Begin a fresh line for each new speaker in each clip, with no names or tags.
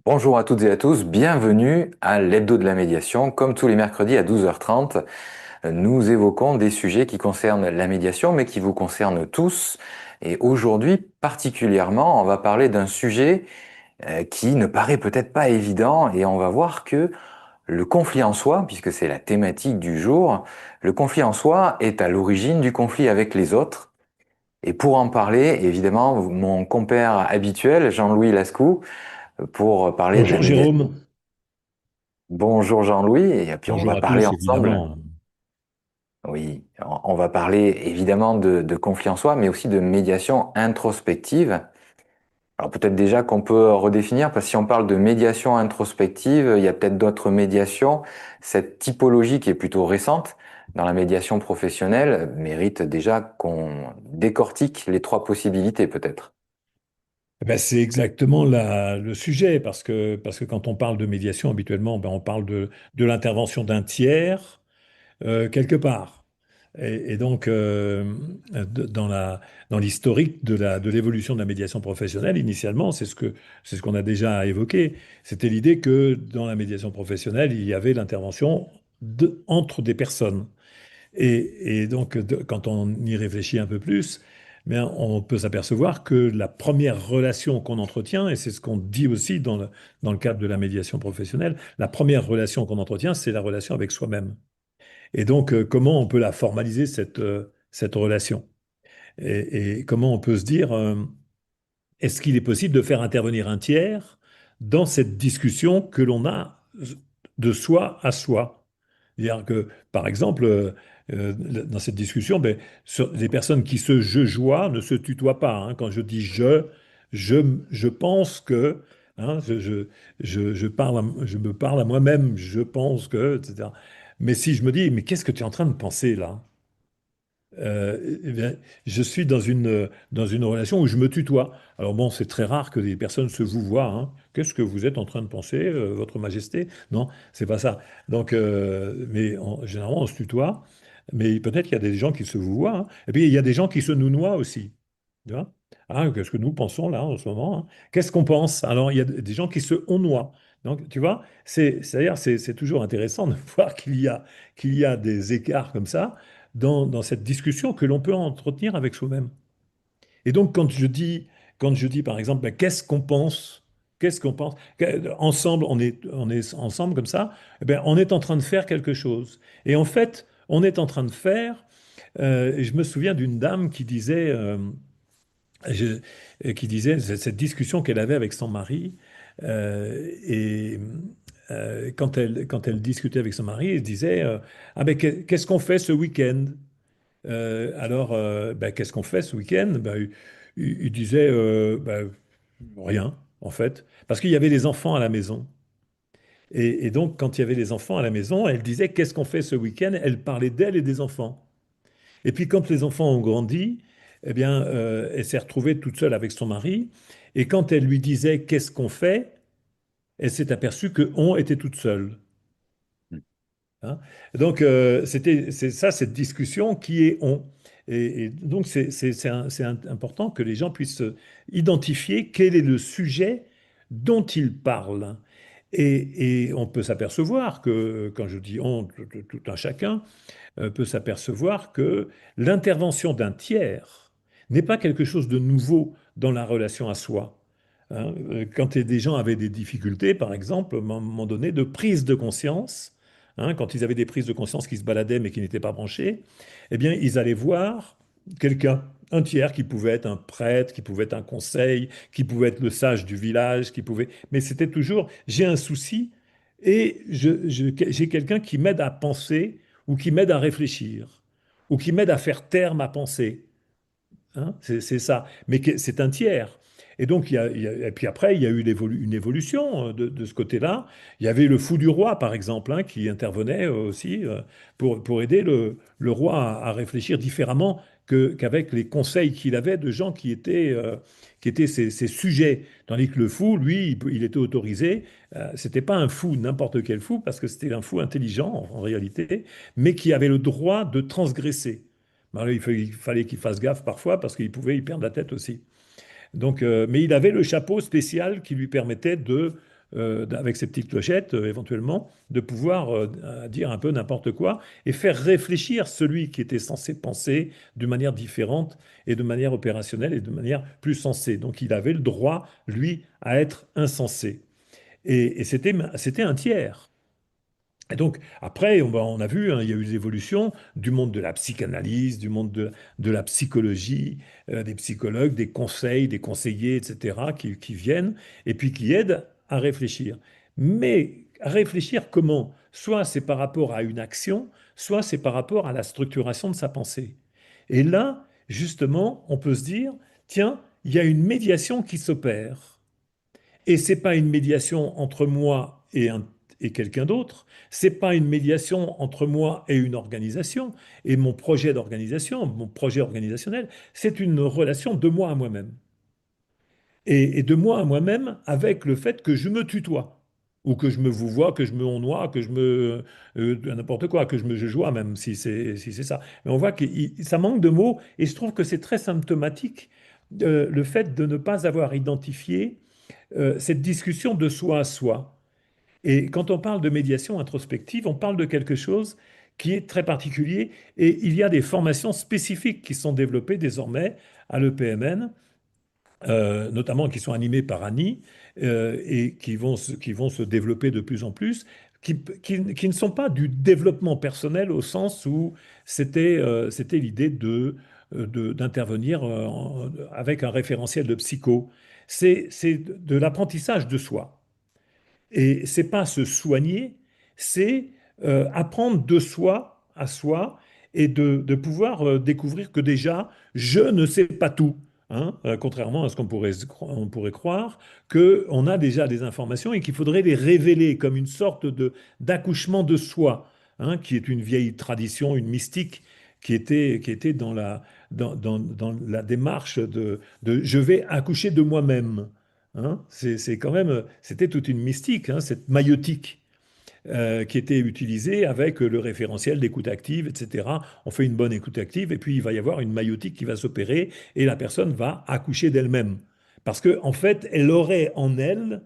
Bonjour à toutes et à tous, bienvenue à l'Hebdo de la médiation. Comme tous les mercredis à 12h30, nous évoquons des sujets qui concernent la médiation, mais qui vous concernent tous. Et aujourd'hui, particulièrement, on va parler d'un sujet qui ne paraît peut-être pas évident, et on va voir que le conflit en soi, puisque c'est la thématique du jour, le conflit en soi est à l'origine du conflit avec les autres. Et pour en parler, évidemment, mon compère habituel, Jean-Louis Lascou, pour parler de la
Bonjour
médiation.
Jérôme.
Bonjour Jean-Louis, et puis on va
Bonjour à
parler
tous,
ensemble,
évidemment.
oui, on va parler évidemment de conflit en soi, mais aussi de médiation introspective. Alors peut-être déjà qu'on peut redéfinir, parce que si on parle de médiation introspective, il y a peut-être d'autres médiations. Cette typologie qui est plutôt récente dans la médiation professionnelle mérite déjà qu'on décortique les trois possibilités peut-être.
C'est exactement le sujet, parce que quand on parle de médiation, habituellement, on parle de l'intervention d'un tiers quelque part. Et donc, dans dans l'historique de l'évolution de la médiation professionnelle, initialement, c'est ce qu'on a déjà évoqué. C'était l'idée que dans la médiation professionnelle, il y avait l'intervention entre des personnes. Et donc, quand on y réfléchit un peu plus, on peut s'apercevoir que la première relation qu'on entretient, et c'est ce qu'on dit aussi dans le cadre de la médiation professionnelle, la première relation qu'on entretient, c'est la relation avec soi-même. Et donc, comment on peut la formaliser, cette relation? Et comment on peut se dire, est-ce qu'il est possible de faire intervenir un tiers dans cette discussion que l'on a de soi à soi? C'est-à-dire que, par exemple, dans cette discussion, les personnes qui se je-joient ne se tutoient pas, hein. Quand je dis je, je pense que, hein, je me parle à moi-même, je pense que, etc. Mais si je me dis, mais qu'est-ce que tu es en train de penser là? Eh bien, je suis dans une relation où je me tutoie. Alors bon, c'est très rare que des personnes se vous voient, hein. Qu'est-ce que vous êtes en train de penser, Votre Majesté? Non, c'est pas ça. Donc, généralement, on se tutoie, mais peut-être qu'il y a des gens qui se vous voient, hein. Et puis, il y a des gens qui se nous noient aussi. Tu vois? Ah, qu'est-ce que nous pensons là en ce moment, hein? Qu'est-ce qu'on pense? Alors, il y a des gens qui se on noient. Donc, tu vois, c'est-à-dire, c'est toujours intéressant de voir qu'il y a des écarts comme ça dans cette discussion que l'on peut entretenir avec soi-même. Et donc, quand je dis par exemple, qu'est-ce qu'on pense? Qu'est-ce qu'on pense? Ensemble, on est ensemble comme ça, eh bien, on est en train de faire quelque chose. Et en fait, on est en train de faire, et je me souviens d'une dame je- qui disait cette discussion qu'elle avait avec son mari, et quand elle discutait avec son mari, elle disait, ah ben, qu'est-ce qu'on fait ce week-end? Qu'est-ce qu'on fait ce week-end? Il disait rien, en fait, parce qu'il y avait des enfants à la maison. Et donc, quand il y avait des enfants à la maison, elle disait, qu'est-ce qu'on fait ce week-end? Elle parlait d'elle et des enfants. Et puis, quand les enfants ont grandi, eh bien, elle s'est retrouvée toute seule avec son mari. Et quand elle lui disait, qu'est-ce qu'on fait? Elle s'est aperçue que on était toute seule. Hein. Donc, c'est ça, cette discussion qui est on. Et donc, important que les gens puissent identifier quel est le sujet dont ils parlent. Et on peut s'apercevoir que, quand je dis on, tout un chacun peut s'apercevoir que l'intervention d'un tiers n'est pas quelque chose de nouveau dans la relation à soi. Hein. Quand des gens avaient des difficultés, par exemple, à un moment donné, de prise de conscience, hein, quand ils avaient des prises de conscience qui se baladaient mais qui n'étaient pas branchées, eh bien, ils allaient voir quelqu'un, un tiers qui pouvait être un prêtre, qui pouvait être un conseil, qui pouvait être le sage du village, qui pouvait... Mais c'était toujours, j'ai un souci et j'ai quelqu'un qui m'aide à penser ou qui m'aide à réfléchir ou qui m'aide à faire taire ma pensée. Hein, c'est ça. Mais c'est un tiers. Et donc, et puis après, il y a eu une évolution de ce côté-là. Il y avait le fou du roi, par exemple, hein, qui intervenait aussi pour aider le roi à réfléchir différemment qu'avec les conseils qu'il avait de gens qui étaient ses sujets. Tandis que le fou, lui, il était autorisé. C'était pas un fou, n'importe quel fou, parce que c'était un fou intelligent en réalité, mais qui avait le droit de transgresser. Ben là, il fallait qu'il fasse gaffe parfois parce qu'il pouvait y perdre la tête aussi. Donc, mais il avait le chapeau spécial qui lui permettait avec ses petites clochettes, éventuellement, de pouvoir dire un peu n'importe quoi et faire réfléchir celui qui était censé penser de manière différente et de manière opérationnelle et de manière plus sensée. Donc il avait le droit, lui, à être insensé. Et c'était un tiers. Et donc, après, on a vu, hein, il y a eu des évolutions du monde de la psychanalyse, du monde de la psychologie, des psychologues, des conseils, des conseillers, etc., qui viennent et puis qui aident à réfléchir. Mais à réfléchir comment? Soit c'est par rapport à une action, soit c'est par rapport à la structuration de sa pensée. Et là, justement, on peut se dire, tiens, il y a une médiation qui s'opère. Et c'est pas une médiation entre moi et quelqu'un d'autre. C'est pas une médiation entre moi et une organisation et mon projet d'organisation, mon projet organisationnel. C'est une relation de moi à moi-même. Et de moi à moi-même avec le fait que je me tutoie. Ou que je me vous vois, que je me onnoie, que je me. N'importe quoi, que je me jugeoie même, si c'est ça. Mais on voit que ça manque de mots et je trouve que c'est très symptomatique le fait de ne pas avoir identifié cette discussion de soi à soi. Et quand on parle de médiation introspective, on parle de quelque chose qui est très particulier et il y a des formations spécifiques qui sont développées désormais à l'EPMN, notamment qui sont animées par Annie et qui vont se développer de plus en plus, qui ne sont pas du développement personnel au sens où c'était l'idée d'intervenir avec un référentiel de psycho. C'est de l'apprentissage de soi. Et c'est pas se soigner, c'est apprendre de soi à soi et de pouvoir découvrir que déjà, je ne sais pas tout. Hein, contrairement à ce on pourrait croire, qu'on a déjà des informations et qu'il faudrait les révéler comme une sorte d'accouchement de soi, hein, qui est une vieille tradition, une mystique qui était dans la démarche de je vais accoucher de moi-même. Hein, c'est quand même, c'était toute une mystique, hein, cette maïotique qui était utilisée avec le référentiel d'écoute active, etc. On fait une bonne écoute active et puis il va y avoir une maïotique qui va s'opérer et la personne va accoucher d'elle-même. Parce qu'en en fait, elle aurait en elle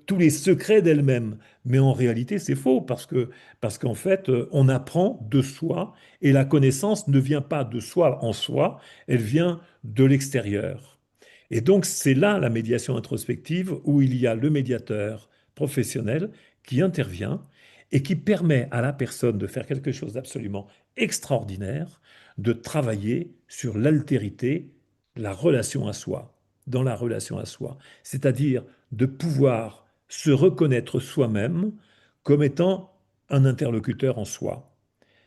tous les secrets d'elle-même. Mais en réalité, c'est faux parce qu'en fait, on apprend de soi et la connaissance ne vient pas de soi en soi, elle vient de l'extérieur. Et donc, c'est là la médiation introspective où il y a le médiateur professionnel qui intervient et qui permet à la personne de faire quelque chose d'absolument extraordinaire, de travailler sur l'altérité, la relation à soi, dans la relation à soi. C'est-à-dire de pouvoir se reconnaître soi-même comme étant un interlocuteur en soi.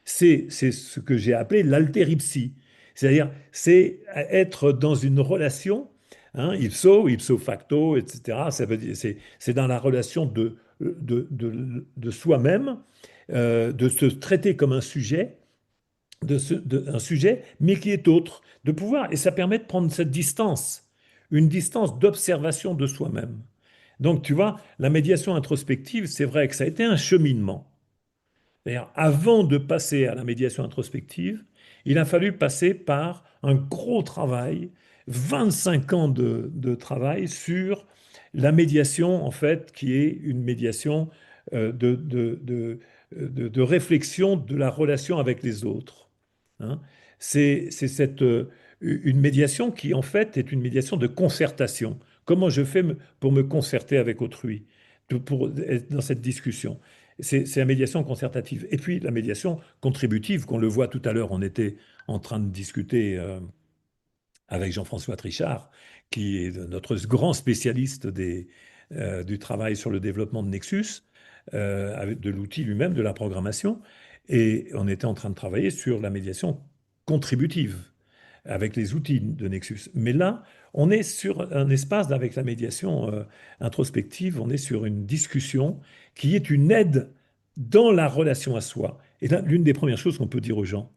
C'est ce que j'ai appelé l'altéripsie. C'est-à-dire, c'est être dans une relation, hein, ipso facto, etc. Ça veut dire, c'est dans la relation de soi-même, de se traiter comme un sujet, un sujet, mais qui est autre, de pouvoir, et ça permet de prendre cette distance, une distance d'observation de soi-même. Donc, tu vois, la médiation introspective, c'est vrai que ça a été un cheminement. C'est-à-dire, avant de passer à la médiation introspective, il a fallu passer par un gros travail, 25 ans de travail sur la médiation, en fait, qui est une médiation de réflexion de la relation avec les autres. Hein. C'est une médiation qui, en fait, est une médiation de concertation. Comment je fais pour me concerter avec autrui, pour être dans cette discussion? C'est la médiation concertative. Et puis la médiation contributive, qu'on le voit tout à l'heure, on était en train de discuter avec Jean-François Trichard, qui est notre grand spécialiste du travail sur le développement de Nexus, de l'outil lui-même, de la programmation. Et on était en train de travailler sur la médiation contributive avec les outils de Nexus. Mais là, on est sur un espace avec la médiation introspective, on est sur une discussion qui est une aide dans la relation à soi. Et là, l'une des premières choses qu'on peut dire aux gens,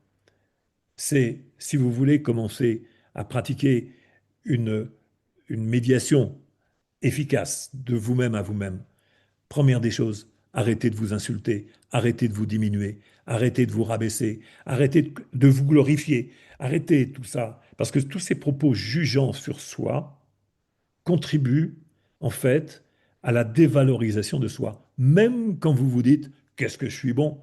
c'est si vous voulez commencer à pratiquer une, une médiation efficace de vous-même à vous-même, première des choses, arrêtez de vous insulter, arrêtez de vous diminuer, arrêtez de vous rabaisser, arrêtez de vous glorifier, arrêtez tout ça. Parce que tous ces propos jugeants sur soi contribuent, en fait, à la dévalorisation de soi. Même quand vous vous dites, qu'est-ce que je suis bon?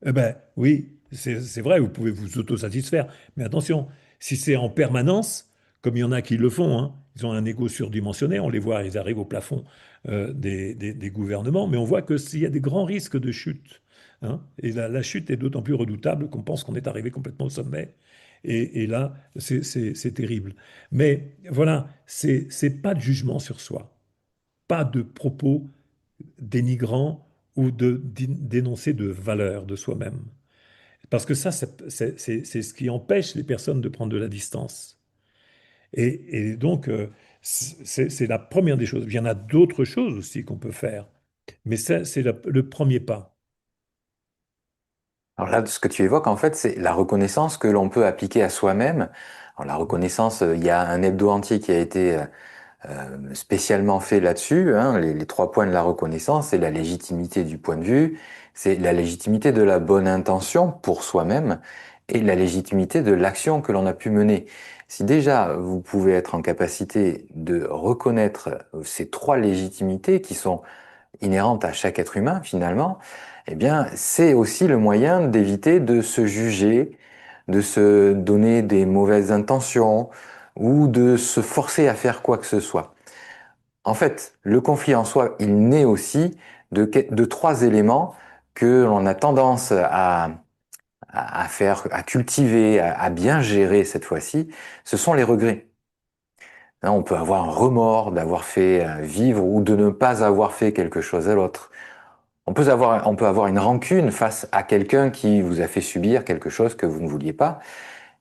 Eh ben oui, c'est vrai, vous pouvez vous autosatisfaire. Mais attention, si c'est en permanence, comme il y en a qui le font, hein, ils ont un ego surdimensionné, on les voit, ils arrivent au plafond des gouvernements, mais on voit que s'il y a des grands risques de chute, hein, et la chute est d'autant plus redoutable qu'on pense qu'on est arrivé complètement au sommet. Et là, c'est terrible. Mais voilà, c'est pas de jugement sur soi, pas de propos dénigrants ou de d'énoncer de valeur de soi-même. Parce que ça, c'est ce qui empêche les personnes de prendre de la distance. Et donc, c'est la première des choses. Il y en a d'autres choses aussi qu'on peut faire. Mais ça, c'est le premier pas.
Alors là, ce que tu évoques, en fait, c'est la reconnaissance que l'on peut appliquer à soi-même. Alors la reconnaissance, il y a un hebdo entier qui a été spécialement fait là-dessus, hein, les trois points de la reconnaissance, c'est la légitimité du point de vue, c'est la légitimité de la bonne intention pour soi-même et la légitimité de l'action que l'on a pu mener. Si déjà vous pouvez être en capacité de reconnaître ces trois légitimités qui sont inhérentes à chaque être humain finalement, eh bien c'est aussi le moyen d'éviter de se juger, de se donner des mauvaises intentions ou de se forcer à faire quoi que ce soit. En fait, le conflit en soi, il naît aussi de trois éléments que l'on a tendance à faire, à cultiver, à bien gérer cette fois-ci. Ce sont les regrets. Hein, on peut avoir un remords d'avoir fait vivre ou de ne pas avoir fait quelque chose à l'autre. On peut avoir une rancune face à quelqu'un qui vous a fait subir quelque chose que vous ne vouliez pas.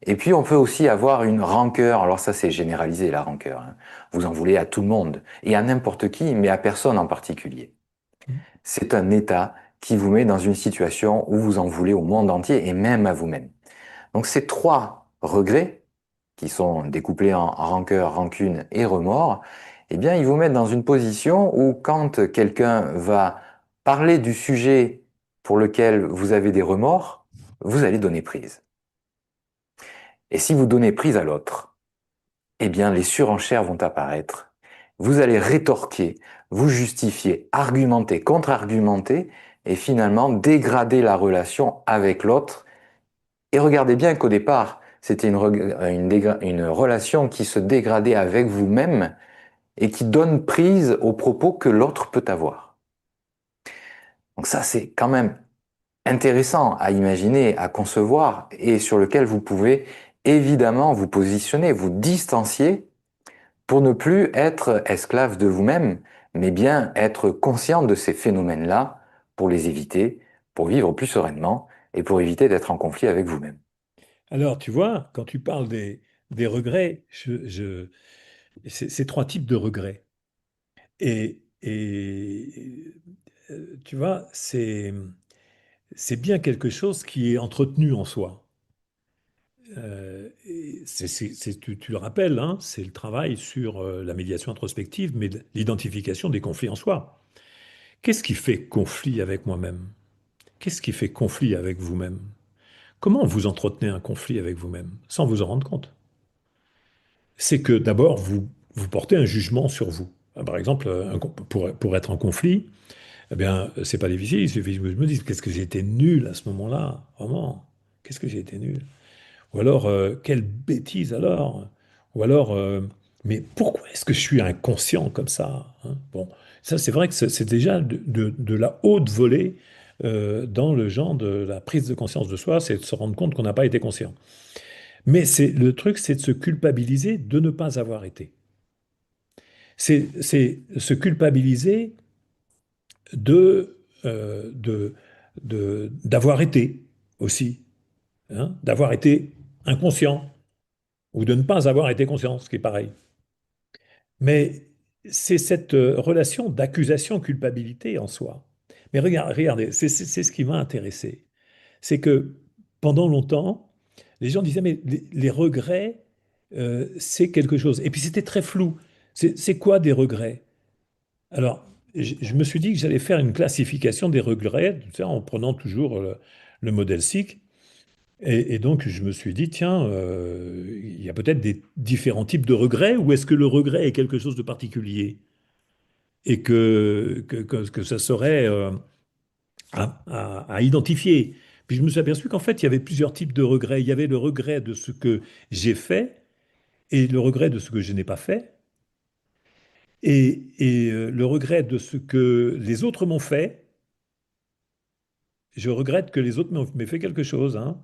Et puis, on peut aussi avoir une rancœur. Alors ça, c'est généralisé, la rancœur, hein. Vous en voulez à tout le monde et à n'importe qui, mais à personne en particulier. C'est un état qui vous met dans une situation où vous en voulez au monde entier et même à vous-même. Donc ces trois regrets, qui sont découplés en rancœur, rancune et remords, eh bien, ils vous mettent dans une position où quand quelqu'un va parler du sujet pour lequel vous avez des remords, vous allez donner prise. Et si vous donnez prise à l'autre, eh bien, les surenchères vont apparaître. Vous allez rétorquer, vous justifier, argumenter, contre-argumenter et finalement dégrader la relation avec l'autre. Et regardez bien qu'au départ, c'était une relation qui se dégradait avec vous-même et qui donne prise aux propos que l'autre peut avoir. Donc ça, c'est quand même intéressant à imaginer, à concevoir et sur lequel vous pouvez évidemment vous positionner, vous distancier pour ne plus être esclave de vous-même, mais bien être conscient de ces phénomènes-là pour les éviter, pour vivre plus sereinement et pour éviter d'être en conflit avec vous-même.
Alors, tu vois, quand tu parles des regrets, c'est trois types de regrets. Et tu vois, c'est bien quelque chose qui est entretenu en soi. Tu le rappelles, hein, c'est le travail sur la médiation introspective, mais l'identification des conflits en soi. Qu'est-ce qui fait conflit avec moi-même? Qu'est-ce qui fait conflit avec vous-même? Comment vous entretenez un conflit avec vous-même sans vous en rendre compte? C'est que d'abord, vous portez un jugement sur vous. Par exemple, pour être en conflit, eh bien, c'est pas difficile. Il suffit que je me dise, qu'est-ce que j'ai été nul à ce moment-là? Vraiment, qu'est-ce que j'ai été nul? Ou alors, quelle bêtise alors? Ou alors, mais pourquoi est-ce que je suis inconscient comme ça, hein? Bon, ça, c'est vrai que c'est déjà de la haute volée dans le genre de la prise de conscience de soi, c'est de se rendre compte qu'on n'a pas été conscient. Mais le truc, c'est de se culpabiliser de ne pas avoir été. C'est se culpabiliser de, d'avoir été aussi, hein, d'avoir été inconscient ou de ne pas avoir été conscient, ce qui est pareil. Mais c'est cette relation d'accusation-culpabilité en soi. Mais regardez, c'est ce qui m'a intéressé. C'est que pendant longtemps, les gens disaient, mais les regrets, c'est quelque chose. Et puis c'était très flou. C'est quoi des regrets? Alors, je me suis dit que j'allais faire une classification des regrets, tu sais, en prenant toujours le modèle SIC. Et donc, je me suis dit, tiens, il y a peut-être des différents types de regrets, ou est-ce que le regret est quelque chose de particulier? et que ça serait à identifier. Puis je me suis aperçu qu'en fait, il y avait plusieurs types de regrets. Il y avait le regret de ce que j'ai fait et le regret de ce que je n'ai pas fait et le regret de ce que les autres m'ont fait. Je regrette que les autres m'aient fait quelque chose, hein.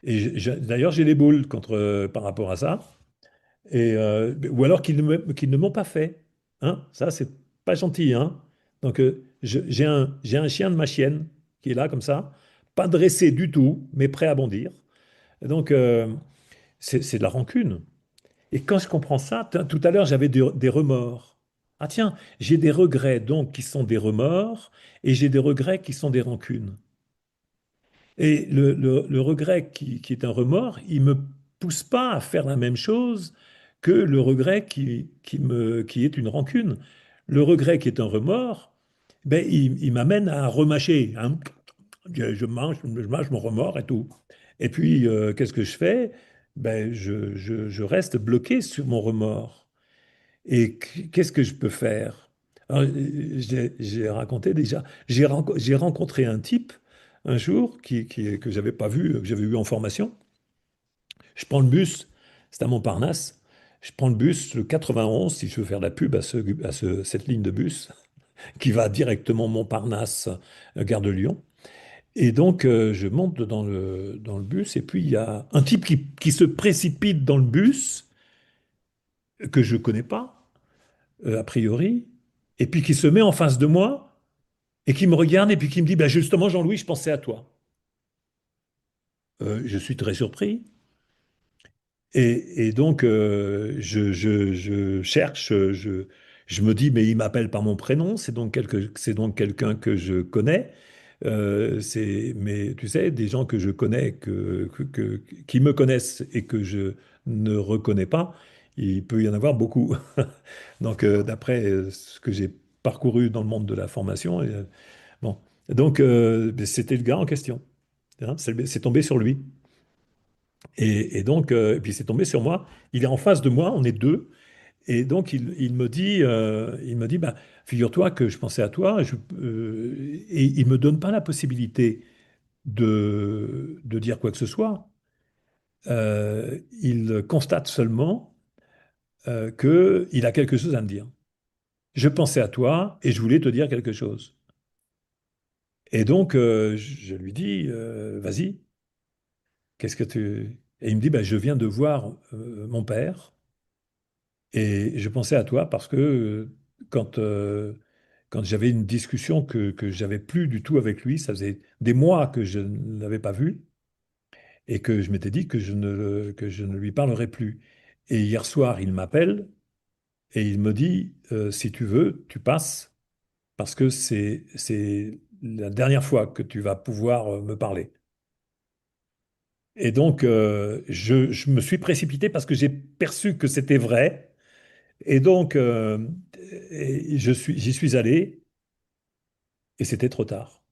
D'ailleurs, j'ai les boules par rapport à ça. Ou alors qu'ils ne m'ont pas fait. Hein. Ça, c'est pas gentil. Hein. Donc, j'ai un chien de ma chienne qui est là comme ça, pas dressé du tout, mais prêt à bondir. Et donc, c'est de la rancune. Et quand je comprends ça, tout à l'heure, j'avais des remords. Ah tiens, j'ai des regrets donc qui sont des remords et j'ai des regrets qui sont des rancunes. Et le regret qui est un remords, il me pousse pas à faire la même chose que le regret qui est une rancune. Le regret qui est un remords, ben, il m'amène à remâcher, hein. Je mâche mon remords et tout. Et puis, qu'est-ce que je fais? Ben, je reste bloqué sur mon remords. Et qu'est-ce que je peux faire? Alors, j'ai raconté déjà, j'ai rencontré un type un jour que j'avais pas vu, que j'avais eu en formation. Je prends le bus, c'est à Montparnasse. Je prends le bus, le 91, si je veux faire de la pub cette ligne de bus, qui va directement Montparnasse, gare de Lyon. Et donc, je monte dans le bus, et puis il y a un type qui se précipite dans le bus, que je connais pas, a priori, et puis qui se met en face de moi et qui me regarde et puis qui me dit, bah justement, Jean-Louis, je pensais à toi. Je suis très surpris. Et donc, je cherche, je me dis, mais il m'appelle par mon prénom, c'est donc quelqu'un que je connais. Mais tu sais, des gens que je connais, qui me connaissent et que je ne reconnais pas, il peut y en avoir beaucoup. Donc, d'après ce que j'ai parcouru dans le monde de la formation, bon, donc ben, c'était le gars en question. Hein, c'est tombé sur lui. Et donc, et puis c'est tombé sur moi. Il est en face de moi, on est deux. Et donc, il me dit, bah, figure-toi que je pensais à toi. Et il me donne pas la possibilité de dire quoi que ce soit. Il constate seulement qu'il a quelque chose à me dire. Je pensais à toi et je voulais te dire quelque chose. Et donc, je lui dis, vas-y, qu'est-ce que tu... Et il me dit, bah, je viens de voir mon père et je pensais à toi parce que quand, euh, quand j'avais une discussion que j'avais plus du tout avec lui, ça faisait des mois que je ne l'avais pas vu et que je m'étais dit que je ne lui parlerais plus. Et hier soir, il m'appelle et il me dit, si tu veux, tu passes parce que c'est la dernière fois que tu vas pouvoir me parler. Et donc, je me suis précipité parce que j'ai perçu que c'était vrai. Et donc, j'y suis allé et c'était trop tard.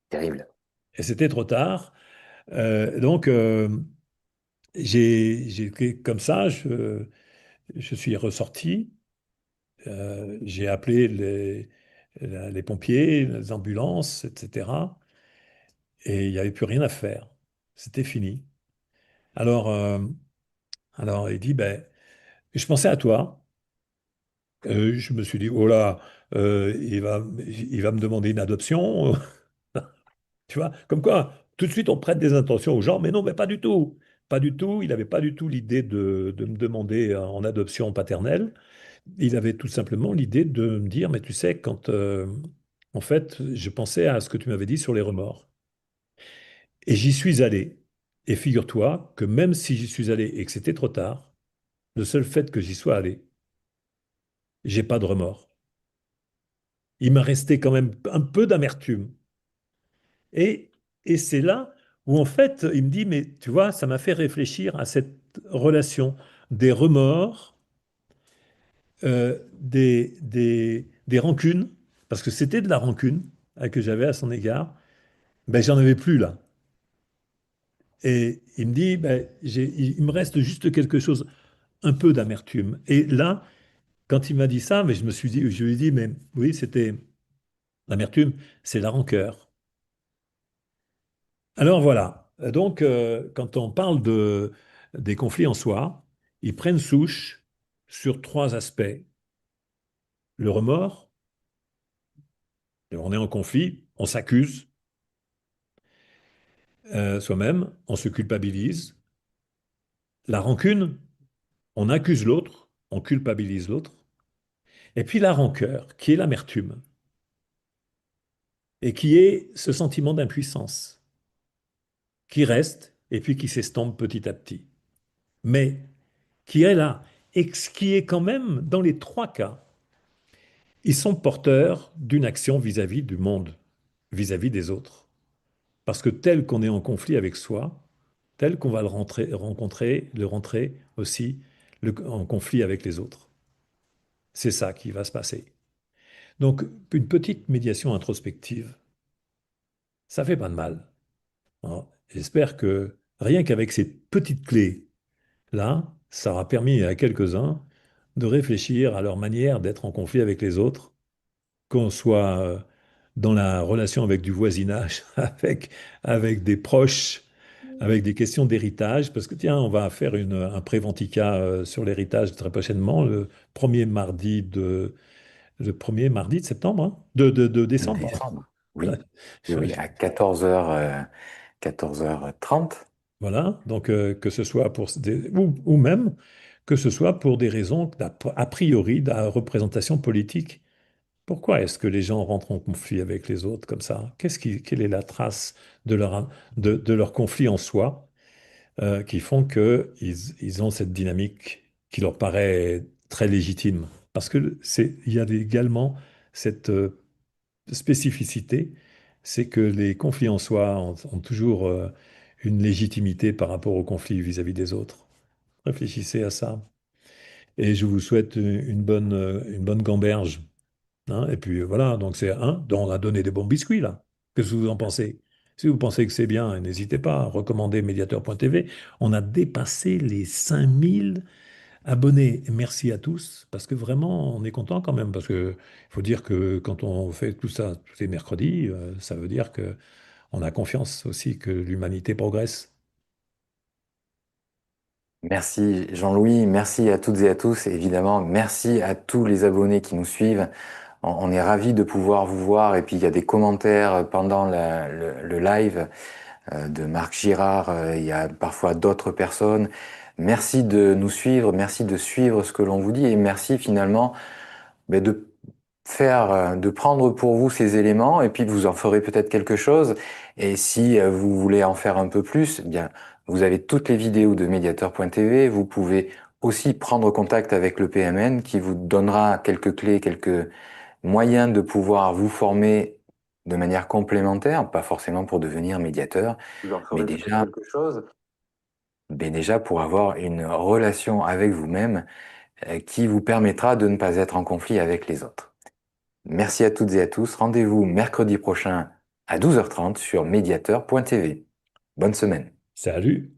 Terrible.
Et c'était trop tard. Donc, comme ça, je suis ressorti. J'ai appelé les pompiers, les ambulances, etc. Et il n'y avait plus rien à faire. C'était fini. Alors, alors il dit, ben, je pensais à toi. Je me suis dit, oh là, il va me demander une adoption. Tu vois, comme quoi, tout de suite, on prête des intentions aux gens, mais non, mais pas du tout. Pas du tout. Il n'avait pas du tout l'idée de me demander en adoption paternelle. Il avait tout simplement l'idée de me dire, mais tu sais, en fait, je pensais à ce que tu m'avais dit sur les remords. Et j'y suis allé. Et figure-toi que même si j'y suis allé et que c'était trop tard, le seul fait que j'y sois allé, j'ai pas de remords. Il m'a resté quand même un peu d'amertume. Et, et c'est là où, en fait, il me dit, mais tu vois, ça m'a fait réfléchir à cette relation des remords, des rancunes, parce que c'était de la rancune que j'avais à son égard. Ben, j'en avais plus là. Et il me dit, ben, il me reste juste quelque chose, un peu d'amertume. Et là, quand il m'a dit ça, mais je lui ai dit, mais oui, c'était l'amertume, c'est la rancœur. Alors voilà. Donc, quand on parle des conflits en soi, ils prennent souche sur trois aspects. Le remords, on est en conflit, on s'accuse soi-même, on se culpabilise. La rancune, on accuse l'autre, on culpabilise l'autre. Et puis la rancœur, qui est l'amertume, et qui est ce sentiment d'impuissance, qui reste et puis qui s'estompe petit à petit. Mais qui est là, et qui est quand même, dans les trois cas, ils sont porteurs d'une action vis-à-vis du monde, vis-à-vis des autres. Parce que tel qu'on est en conflit avec soi, tel qu'on va le rentrer aussi en conflit avec les autres. C'est ça qui va se passer. Donc, une petite médiation introspective, ça fait pas de mal, hein. J'espère que rien qu'avec ces petites clés-là, ça aura permis à quelques-uns de réfléchir à leur manière d'être en conflit avec les autres, qu'on soit dans la relation avec du voisinage, avec des proches, avec des questions d'héritage, parce que tiens, on va faire un préventica sur l'héritage très prochainement, premier mardi le premier mardi de septembre, hein, de décembre, pardon.
Décembre. Oui, oui, oui, à 14h30.
Voilà, donc que ce soit ou même que ce soit pour des raisons a priori de la représentation politique. Pourquoi est-ce que les gens rentrent en conflit avec les autres comme ça? Quelle est la trace de leur conflit en soi qui font qu'ils ont cette dynamique qui leur paraît très légitime? Parce que il y a également cette spécificité, c'est que les conflits en soi ont toujours une légitimité par rapport aux conflits vis-à-vis des autres. Réfléchissez à ça. Et je vous souhaite une bonne gamberge, hein. Et puis voilà, donc on a donné des bons biscuits là. Qu'est-ce que vous en pensez? Si vous pensez que c'est bien, n'hésitez pas à recommander médiateur.tv. On a dépassé les 5000 abonnés. Merci à tous, parce que vraiment, on est content quand même, parce que il faut dire que quand on fait tout ça tous les mercredis, ça veut dire que on a confiance aussi que l'humanité progresse.
Merci Jean-Louis, merci à toutes et à tous, et évidemment, merci à tous les abonnés qui nous suivent. On est ravis de pouvoir vous voir, et puis il y a des commentaires pendant le live de Marc Girard, il y a parfois d'autres personnes. Merci de nous suivre, merci de suivre ce que l'on vous dit, et merci finalement de de prendre pour vous ces éléments, et puis vous en ferez peut-être quelque chose. Et si vous voulez en faire un peu plus, eh bien, vous avez toutes les vidéos de Mediator.tv. Vous pouvez aussi prendre contact avec le PMN qui vous donnera quelques clés, quelques moyens de pouvoir vous former de manière complémentaire, pas forcément pour devenir médiateur, vous en ferez mais déjà quelque chose. Mais déjà pour avoir une relation avec vous-même qui vous permettra de ne pas être en conflit avec les autres. Merci à toutes et à tous. Rendez-vous mercredi prochain à 12h30 sur mediateur.tv. Bonne semaine.
Salut!